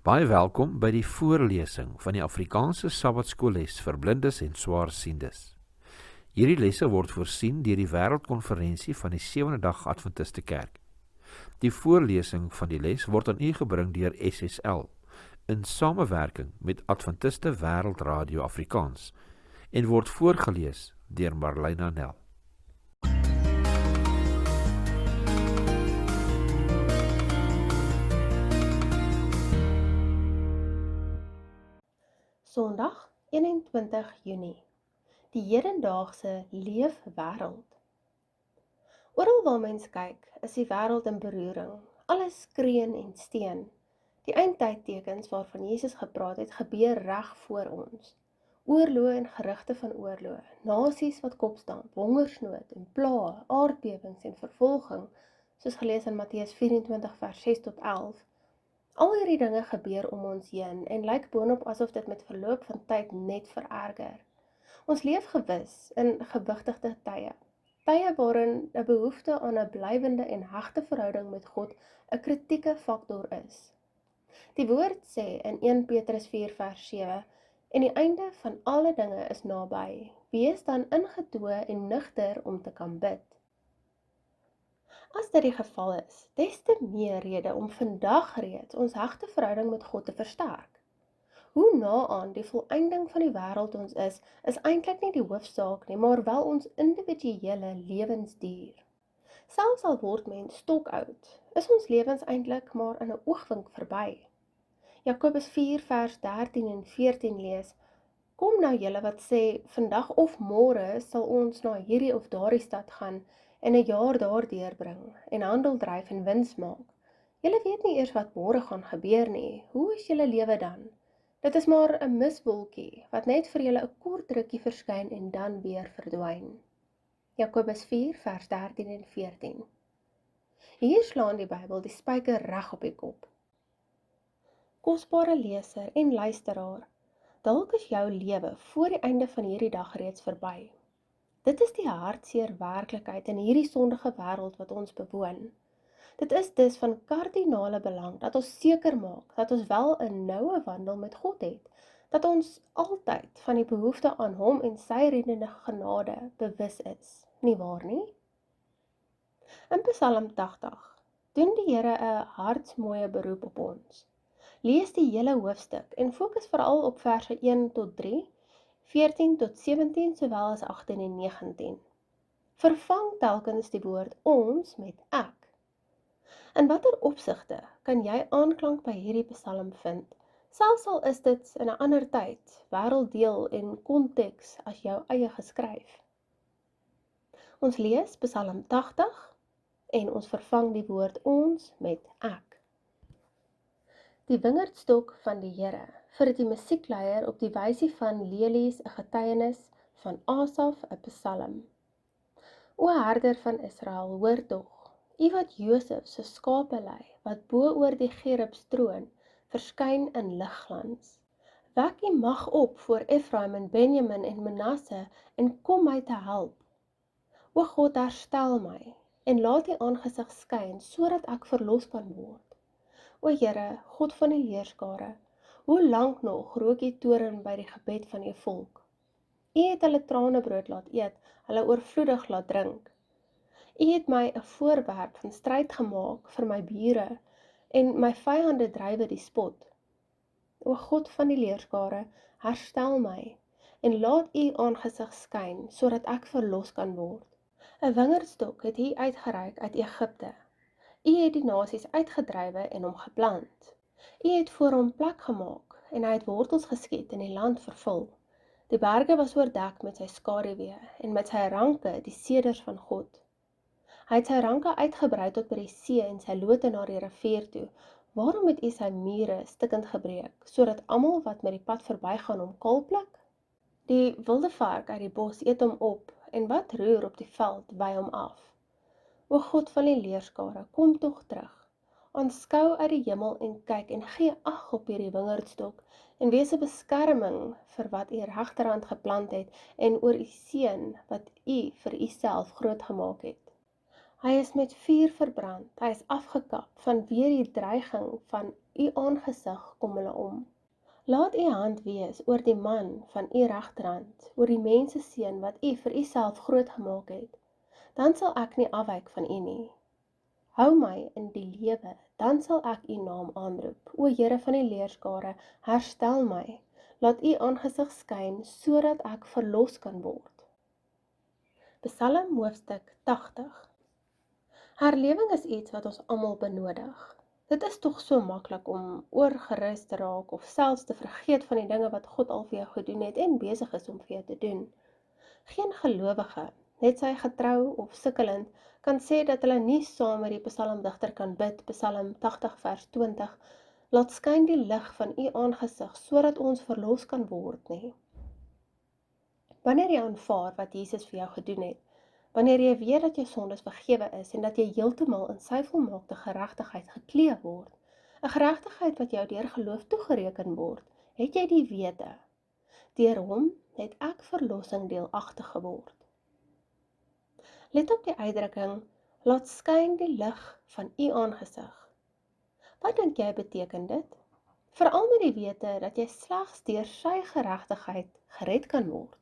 Baie welkom by die voorlesing van die Afrikaanse Sabbatskoolles vir blindes en swaarsiendes. Hierdie lesse word voorsien deur die Wêreldkonferensie van die Sewende Dag Adventiste Kerk. Die voorlesing van die les word aan u gebring deur SSL in samewerking met Adventiste Wêreldradio Afrikaans en word voorgeles deur Marlena Nel. Sondag 21 Junie. Die hedendaagse leefwêreld. Oral waar mens kyk, is die wêreld in beroering. Alles skreeuin en steen. Die eindtydtekens waarvan Jesus gepraat het, gebeur reg voor ons. Oorloë en gerugte van oorloë, nasies wat kopstamp, hongersnood en plaae, aardbewings en vervolging, soos gelees in Matteus 24 vers 6 tot 11. Al hierdie dinge gebeur om ons heen en lyk boonop asof dit met verloop van tyd net vererger. Ons leef gewis in gewigtigde tye. Tye waarin 'n behoefte aan 'n blywende en hegte verhouding met God 'n kritieke faktor is. Die woord sê in 1 Petrus 4 vers 7, en die einde van alle dinge is naby. Wees dan ingetoe en nugter om te kan bid. As dit die geval is, des te meer rede om vandag reeds ons hegte verhouding met God te versterk. Hoe na aan die volëinding van die wêreld ons is eintlik nie die hoofsaak nie, maar wel ons individuele lewensduur. Selfs al word mens stokoud, is ons lewens eintlik maar in 'n oogwink verby. Jakobus 4 vers 13 en 14 lees: Kom nou julle wat sê, vandag of môre sal ons na hierdie of daardie stad gaan en 'n jaar daar deurbring en handel dryf en wins maak. Julle weet nie eers wat môre gaan gebeur nie. Hoe is julle lewe dan? Dit is maar 'n miswolkie wat net vir julle 'n kort rukkie verskyn en dan weer verdwyn. Jakobus 4 vers 13 en 14. Hier slaan die Bybel die spyker reg op die kop. Kosbare leser en luisteraar, dalk is jou lewe voor die einde van hierdie dag reeds verby. Dit is die hartseer werklikheid in hierdie sondige wêreld wat ons bewoon. Dit is dus van kardinale belang dat ons seker maak dat ons wel 'n noue wandel met God het, dat ons altyd van die behoefte aan Hom en sy reddende genade bewus is, nie waar nie? In Psalm 80 doen die Here 'n hartsmooie beroep op ons. Lees die hele hoofstuk en fokus veral op verse 1 tot 3, 14 tot 17, sowel as 18 en 19. Vervang telkens die woord ons met ek. In watter opsigte kan jy aanklank by hierdie psalm vind, selfs al is dit in 'n ander tyd, wêrelddeel en konteks as jou eie geskryf? Ons lees Psalm 80 en ons vervang die woord ons met ek. Die wingerdstok van die Here, vir die musiekleier op die wysie van Lelies 'n getuienis, van Asaf 'n psalm. O herder van Israel, hoor tog, u wat Josef se skape lei, wat bo oor die gerubs troon, verskyn in ligglans. Wek u mag op voor Efraim en Benjamin en Manasse en kom my te help. O God, herstel my en laat u aangesig skyn sodat ek verlos kan word. O Here, God van die leerskare, hoe lank nog rook u toorn by die gebed van u volk? U het hulle tranebrood laat eet, hulle oorvloedig laat drink. U het my 'n voorwerp van stryd gemaak vir my bure en my vyande drywe die spot. O God van die leerskare, herstel my en laat u aangesig skyn sodat ek verlos kan word. 'n wingerdstok het u uitgereik uit Egipte. U het die nasies uitgedrywe en hom geplant. U het voor hom plek gemaak en hy het wortels geskiet en die land vervul. Die berge was oordek met sy skaduwee en met sy ranke die seders van God. Hy het sy ranke uitgebrei tot by die see en sy lote na die rivier toe. Waarom het u sy mure stikkend gebreek, sodat almal wat met die pad verbygaan hom kaal pluk? Die wilde vark uit die bos eet hom op en wat roer op die veld wy hom af. O God van die leerskare, kom tog terug. Aanskou uit die hemel en kyk en gee ag op hierdie wingerdstok en wees 'n beskerming vir wat u regterhand geplant het en oor u seun wat u vir u self groot gemaak het. Hy is met vuur verbrand, hy is afgekap vanweë die dreiging van u aangesig kom hulle om. Laat u hand wees oor die man van u regterhand, oor die menseseun wat u vir u self groot gemaak het. Dan sal ek nie afwyk van u nie. Hou my in die lewe, dan sal ek u naam aanroep. O Here van die leerskare, herstel my. Laat u aangesig skyn, sodat ek verlos kan word. Psalm hoofstuk 80. Herlewing is iets wat ons almal benodig. Dit is tog so maklik om oorgerus te raak of selfs te vergeet van die dinge wat God al vir jou gedoen het en besig is om vir jou te doen. Geen gelowige, net sy getrou of sukkelend, kan sê dat hulle nie saam met die psalmdigter kan bid, Psalm 80 vers 20, laat skyn die lig van u aangesig, sodat ons verlos kan word nie. Wanneer jy aanvaar wat Jesus vir jou gedoen het, wanneer jy weet dat jou sondes vergewe is en dat jy heeltemal in sy volmaakte geregtigheid geklee word, 'n geregtigheid wat jou deur geloof toegereken word, het jy die wete. Deur hom het ek verlossing deelagtig geword. Let op die uitdrukking, laat skyn die lig van u aangesig. Wat dink jy beteken dit? Veral met die wete dat jy slegs deur sy geregtigheid gered kan word.